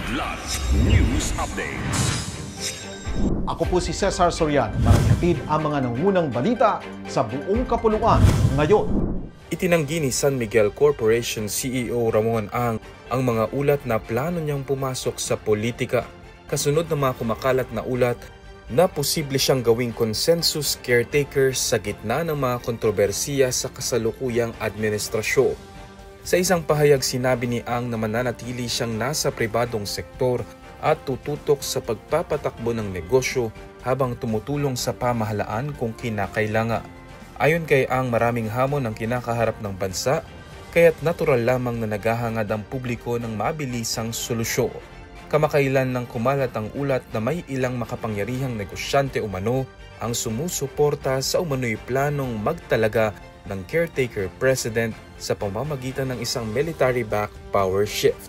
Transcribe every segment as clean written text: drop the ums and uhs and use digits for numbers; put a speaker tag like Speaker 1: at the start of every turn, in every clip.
Speaker 1: Kidlat News Updates.
Speaker 2: Ako po si Cesar Sorian para hatid ang mga nangunang balita sa buong kapuluan ngayon.
Speaker 3: Itinanggi ni San Miguel Corporation CEO Ramon ang mga ulat na plano niyang pumasok sa politika kasunod ng mga kumakalat na ulat na posible siyang gawing consensus caretaker sa gitna ng mga kontrobersiya sa kasalukuyang administrasyon. Sa isang pahayag sinabi ni Ang na mananatili siyang nasa pribadong sektor at tututok sa pagpapatakbo ng negosyo habang tumutulong sa pamahalaan kung kinakailangan. Ayon kay Ang, maraming hamon ang kinakaharap ng bansa, kaya't natural lamang na naghahangad ang publiko ng mabilisang solusyon. Kamakailan nang kumalat ang ulat na may ilang makapangyarihang negosyante umano ang sumusuporta sa umano'y planong magtalaga ng caretaker president sa pamamagitan ng isang military-backed power shift.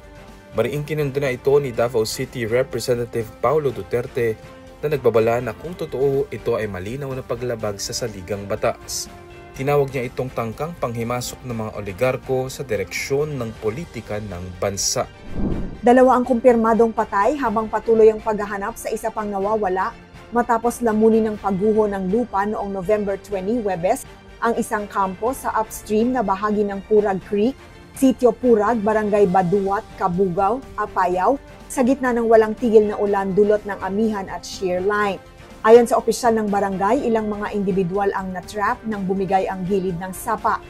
Speaker 3: Mariing kinundo na ito ni Davao City Representative Paulo Duterte na nagbabala na kung totoo ito ay malinaw na paglabag sa saligang batas. Tinawag niya itong tangkang panghimasok ng mga oligarko sa direksyon ng politika ng bansa.
Speaker 4: Dalawa ang kumpirmadong patay habang patuloy ang paghahanap sa isa pang nawawala matapos lamunin ng pagguho ng lupa noong November 20, Huwebes, ang isang kampo sa upstream na bahagi ng Purag Creek, Sitio Purag, Barangay Baduat, Kabugaw, Apayao, sa gitna ng walang tigil na ulan dulot ng amihan at shear line. Ayon sa opisyal ng barangay, ilang mga individual ang natrap nang bumigay ang gilid ng sapa.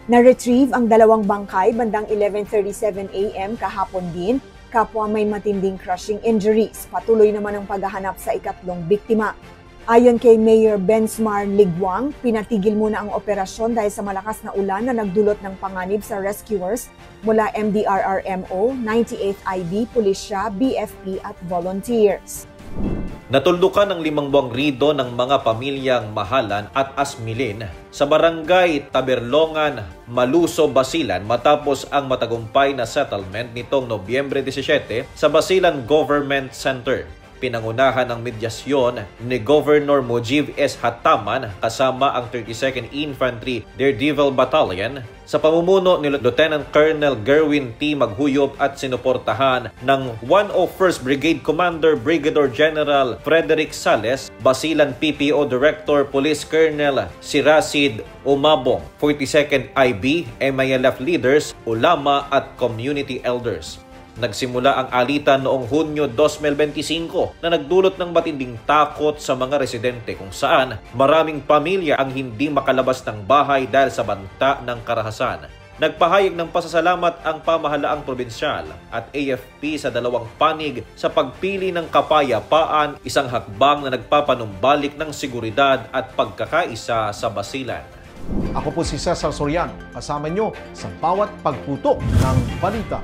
Speaker 4: Na-retrieve ang dalawang bangkay bandang 11:37 AM kahapon din, kapwa may matinding crushing injuries. Patuloy naman ang paghahanap sa ikatlong biktima. Ayon kay Mayor Bensmar Ligwang, pinatigil muna ang operasyon dahil sa malakas na ulan na nagdulot ng panganib sa rescuers mula MDRRMO, 98th IB, Pulisya, BFP at volunteers.
Speaker 5: Natuldukan ng 5 buwang rido ng mga pamilyang Mahalan at Asmilin sa barangay Taberlongan, Maluso, Basilan matapos ang matagumpay na settlement nitong Nobyembre 17 sa Basilan Government Center. Pinangunahan ng medyasyon ni Governor Mujib S. Hataman kasama ang 32nd Infantry Daredevil Battalion sa pamumuno ni Lieutenant Colonel Gerwin T. Maghuyop at sinuportahan ng 101st Brigade Commander Brigadier General Frederick Sales, Basilan PPO Director Police Colonel Sirasid Umabong, 42nd IB, MILF leaders, ulama at community elders. Nagsimula ang alitan noong Hunyo 2025 na nagdulot ng matinding takot sa mga residente kung saan maraming pamilya ang hindi makalabas ng bahay dahil sa banta ng karahasan. Nagpahayag ng pasasalamat ang pamahalaang probinsyal at AFP sa dalawang panig sa pagpili ng kapayapaan, isang hakbang na nagpapanumbalik ng seguridad at pagkakaisa sa Basilan.
Speaker 2: Ako po si Cesar Sorian, kasama nyo sa bawat pagputok ng balita.